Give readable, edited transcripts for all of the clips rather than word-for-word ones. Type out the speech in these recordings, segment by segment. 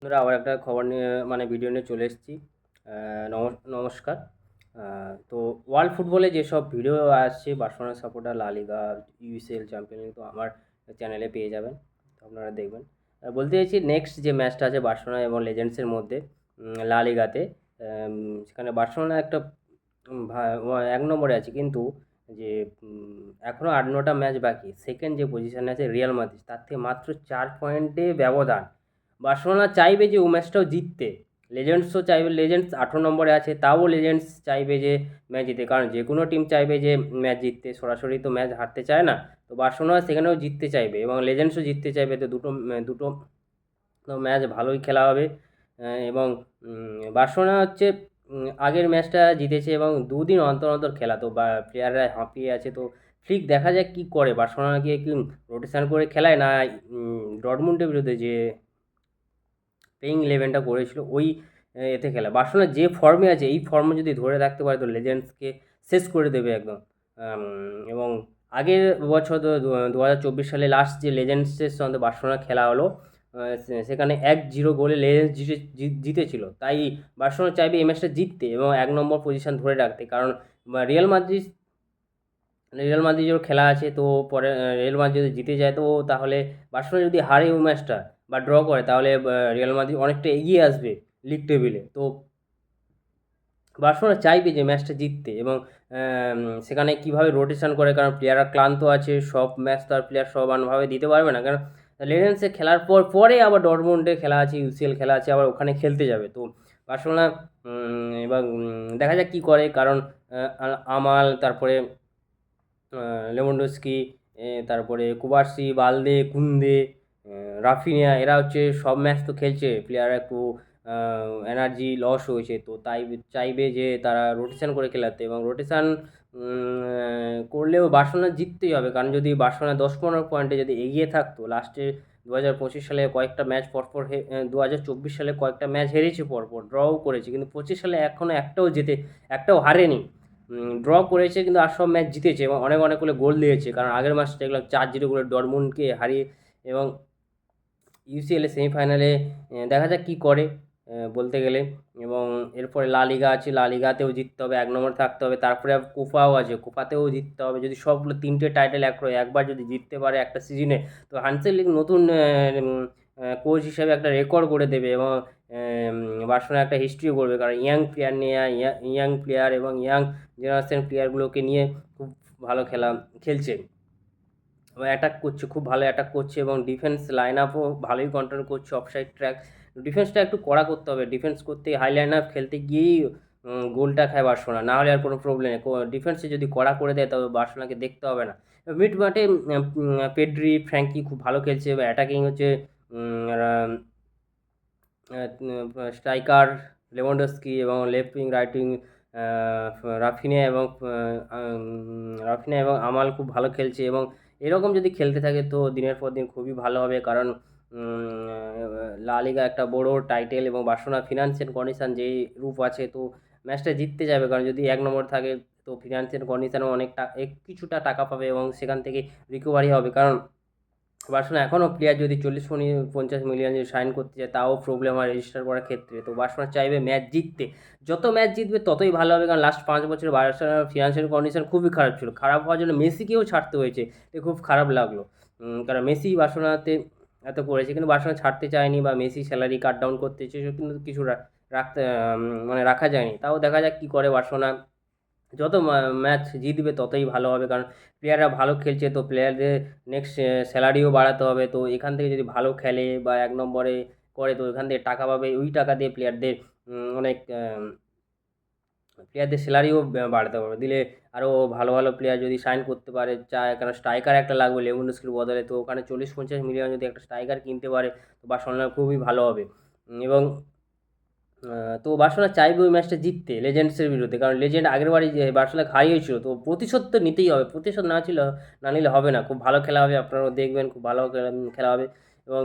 বন্ধুরা, আবার একটা খবর নিয়ে ভিডিও নিয়ে চলে এসেছি। নমস্কার। তো ওয়ার্ল্ড ফুটবলে যেসব ভিডিও আসছে বার্সেলোনা সাপোর্টার, লা লিগা, ইউসিএল চ্যাম্পিয়ন লিগ, তো আমার চ্যানেলে পেয়ে যাবেন, তো আপনারা দেখবেন। বলতে চাইছি নেক্সট যে ম্যাচটা আছে বার্সেলোনা এবং লেজেন্ডসের মধ্যে, লা লিগাতে, সেখানে বার্সেলোনা একটা এক নম্বরে আছে, কিন্তু যে এখনও 8-9টা ম্যাচ বাকি, সেকেন্ড যে পজিশনে আছে রিয়াল মাদ্রিদ, তার থেকে মাত্র 4 পয়েন্টে ব্যবধান। বার্সেলোনা চাইবে যে ও ম্যাচটাও জিততে, লেজেন্ডসও চাইবে, লেজেন্ডস 18 নম্বরে আছে, তাও লেজেন্ডস চাইবে যে ম্যাচ জিতে, কারণ যে কোনো টিম চাইবে যে ম্যাচ জিততে, সরাসরি তো ম্যাচ হারতে চায় না। তো বার্সেলোনা সেখানেও জিততে চাইবে এবং লেজেন্ডসও জিততে চাইবে, তো দুটো দুটো ম্যাচ ভালোই খেলা হবে। এবং বার্সেলোনা হচ্ছে আগের ম্যাচটা জিতেছে এবং দুদিন অন্তর অন্তর খেলা, তো বা প্লেয়াররা হাঁপিয়ে আছে। তো ঠিক দেখা যাক কী করে, বার্সেলোনাকে কি রোটেশন করে খেলায় না ডরটমুন্ডের বিরুদ্ধে যে প্লেইং ইলেভেনটা করেছিল ওই এতে খেলা। বার্সেলোনা যে ফর্মে আছে, এই ফর্মে যদি ধরে রাখতে পারে তো লেজেন্ডসকে শেষ করে দেবে একদম। এবং আগের বছর তো 2024 সালে লাস্ট যে লেজেন্ডসের সঙ্গে বার্সেলোনা খেলা হলো, সেখানে 1-0 গোলে লেজেন্ডস জিতেছিল। তাই বার্সেলোনা চাইবে এই ম্যাচটা জিততে এবং 1 নম্বর পজিশন ধরে রাখতে, কারণ রিয়াল মাদ্রিদ রিয়াল মাদ্রিদের খেলা আছে। তো পরে রিয়াল মাদ্রিদ যদি জিতে যায়, তো তাহলে বার্সেলোনা যদি হারে ওই ম্যাচটা বা ড্র করে, তাহলে রিয়াল মাদ্রিদ অনেকটা এগিয়ে আসবে লিগ টেবিলে। তো বার্সেলোনা চাইবে যে ম্যাচটা জিততে এবং সেখানে কীভাবে রোটেশন করে, কারণ প্লেয়াররা ক্লান্ত আছে, সব ম্যাচ তো আর প্লেয়ার সমানভাবে দিতে পারবে না, কারণ লেজেন্ডসে খেলার পরে আবার ডরটমুন্ডে খেলা আছে, ইউসিএল খেলা আছে, আবার ওখানে খেলতে যাবে। তো বার্সেলোনা এবং দেখা যাক কী করে, কারণ আমাল, তারপরে লেভানডস্কি, তারপরে কুবার্সি, বালদে, কুন্দে, রাফিনিয়া, এরা হচ্ছে সব ম্যাচ তো খেলছে, প্লেয়াররা একটু এনার্জি লস হয়েছে, তো তাই চাইবে যে তারা রোটেশন করে খেলাতে, এবং রোটেশন করলেও বার্সেলোনা জিততেই হবে, কারণ যদি বার্সেলোনা 10-15 পয়েন্টে যদি এগিয়ে থাকতো, লাস্টে 2025 সালে কয়েকটা ম্যাচ পরপর 2024 সালে কয়েকটা ম্যাচ হেরেছে, পরপর ড্রও করেছে, কিন্তু 25 সালে এখনও একটাও হারেনি। ড্র করেছে কিন্তু আর সব ম্যাচ জিতেছে এবং অনেক অনেক করে গোল দিয়েছে, কারণ আগের ম্যাচটা দেখলাম 4-0 গোলে ডরটমুন্ডকে হারিয়ে। এবং ইউসিএলের সেমিফাইনালে দেখা যাক কী করে, বলতে গেলে। এবং এরপরে লা লিগা আছে, লা লিগাতেও জিততে হবে, 1 নম্বর থাকতে হবে। তারপরে কোপাও আছে, কোপাতেও জিততে হবে, যদি সবগুলো 3টে টাইটেল একবার যদি জিততে পারে একটা সিজনে, তো হান্সেল লিগ নতুন কোচ হিসেবে একটা রেকর্ড করে দেবে এবং বার্সেলোনা একটা হিস্ট্রিও করবে, কারণ ইয়াং প্লেয়ার নিয়ে, ইয়াং প্লেয়ার এবং ইয়াং জেনারেশন প্লেয়ারগুলোকে নিয়ে খুব ভালো খেলছে এবং অ্যাটাক করছে, খুব ভালো অ্যাটাক করছে, এবং ডিফেন্স লাইন আপও ভালোই কন্ট্রোল করছে। অফসাইড ট্র্যাক, ডিফেন্সটা একটু কড়া করতে হবে, ডিফেন্স করতে হাই লাইন আপ খেলতে গিয়েই গোলটা খায় বার্সেলোনা, না হলে আর কোনো প্রবলেম নেই। ডিফেন্সে যদি কড়া করে দেয় তবে বার্সেলোনাকে দেখতে হবে না। মিড মাঠে পেড্রি, ফ্র্যাঙ্কি খুব ভালো খেলছে, এবং অ্যাটাকিং হচ্ছে স্ট্রাইকার লেভানডস্কি, এবং left wing, right wing Raphinha এবং আমাল খুব ভালো খেলছে। এবং এরকম যদি খেলতে থাকে তো দিনের পর দিন খুবই ভালো হবে, কারণ লা লিগা একটা বড় টাইটেল এবং বার্সেলোনা ফিনান্সিয়াল কন্ডিশন যেই রূপ আছে, তো ম্যাচটা জিততে যাবে, কারণ যদি 1 নম্বর থাকে তো ফিনান্সিয়াল কন্ডিশনেও কিছুটা টাকা পাবে এবং সেখান থেকে রিকভারি হবে, কারণ বার্সেলোনা এখনও প্লেয়ার যদি 40-50 মিলিয়ন যদি সাইন করতে চায়, তাও প্রবলেম হয় রেজিস্টার করার ক্ষেত্রে। তো বার্সেলোনা চাইবে ম্যাচ জিততে, যত ম্যাচ জিতবে ততই ভালো হবে, কারণ লাস্ট 5 বছর বার্সেলোনার ফিনান্সিয়াল কন্ডিশন খুবই খারাপ ছিল, খারাপ হওয়ার জন্য মেসিকেও ছাড়তে হয়েছে, তো খুব খারাপ লাগলো। কারণ মেসি বার্সেলোনাতে এত করেছে, কিন্তু বার্সেলোনা ছাড়তে চায়নি, বা মেসি স্যালারি কাট ডাউন করতে চেয়েছে, কিন্তু কিছু রাখতে রাখা যায়নি। তাও দেখা যাক কী করে বার্সেলোনা, যত ম্যাচ জিতবে ততই ভালো হবে, কারণ প্লেয়াররা ভালো খেলছে, তো প্লেয়ারদের নেক্সট স্যালারিও বাড়াতে হবে। তো এখান থেকে যদি ভালো খেলে বা 1 নম্বরে করে, তো এখান থেকে টাকা পাবে, ওই টাকা দিয়ে প্লেয়ারদের অনেক প্লেয়ারদের স্যালারিও বাড়াতে পারবে, দিলে আরও ভালো ভালো প্লেয়ার যদি সাইন করতে পারে চায়, কারণ স্ট্রাইকার একটা লাগবে লেভানডস্কির বদলে, তো ওখানে 40-50 মিলিয়ন যদি একটা স্ট্রাইকার কিনতে পারে, তো বার্সেলোনার খুবই ভালো হবে। এবং তো বার্সেলোনা চাইবে ওই ম্যাচটা জিততে লেজেন্ডসের বিরুদ্ধে, কারণ লেজেন্ড আগেরবারই যে বার্সেলোনা হারিয়েছিল, তো প্রতিশোধ তো নিতেই হবে, প্রতিশোধ না নিলে হবে না। খুব ভালো খেলা হবে, আপনারাও দেখবেন, খুব ভালো খেলা হবে। এবং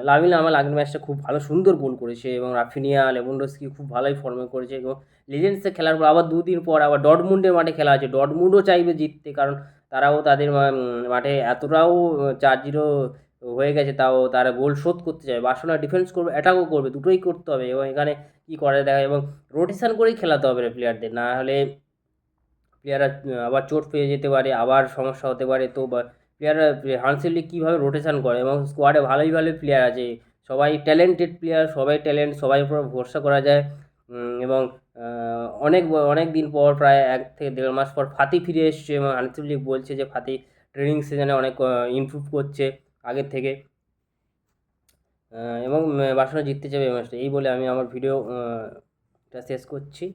লামিন ইয়ামাল আগের ম্যাচটা খুব ভালো সুন্দর গোল করেছে, এবং রাফিনিয়া, লেভানডস্কি খুব ভালোই ফর্মে করেছে, এবং লেজেন্ডসে খেলার পর আবার 2 দিন পর আবার ডর্টমুন্ডের মাঠে খেলা আছে, ডর্টমুন্ডও চাইবে জিততে, কারণ তারাও তাদের মাঠে এতটাও 4-0 হয়ে গেছে, তাও তারা গোল শোধ করতে চায়। বার্সেলোনা ডিফেন্স করবে, অ্যাটাকও করবে, দুটোই করতে হবে। এবং এখানে কী করে দেখা, এবং রোটেশন করেই খেলাতে হবে প্লেয়ারদের, না হলে প্লেয়াররা আবার চোট পেয়ে যেতে পারে, আবার সমস্যা হতে পারে। তো প্লেয়াররা হান্সি ফ্লিক কীভাবে রোটেশন করে, এবং স্কোয়াডে ভালোই ভালো প্লেয়ার আছে, সবাই ট্যালেন্টেড প্লেয়ার, সবাই ট্যালেন্ট, সবাই উপর ভরসা করা যায়। এবং অনেক দিন পর, প্রায় 1 থেকে 1.5 মাস পর ফাতি ফিরে এসছে, এবং হান্সি ফ্লিক বলছে যে ফাতি ট্রেনিং সেশনে অনেক ইমপ্রুভ করছে আগের থেকে। এবং বার্সেলোনা জিততে চাইবে এই ম্যাচটা। এই বলে আমি আমার ভিডিও টা শেষ করছি।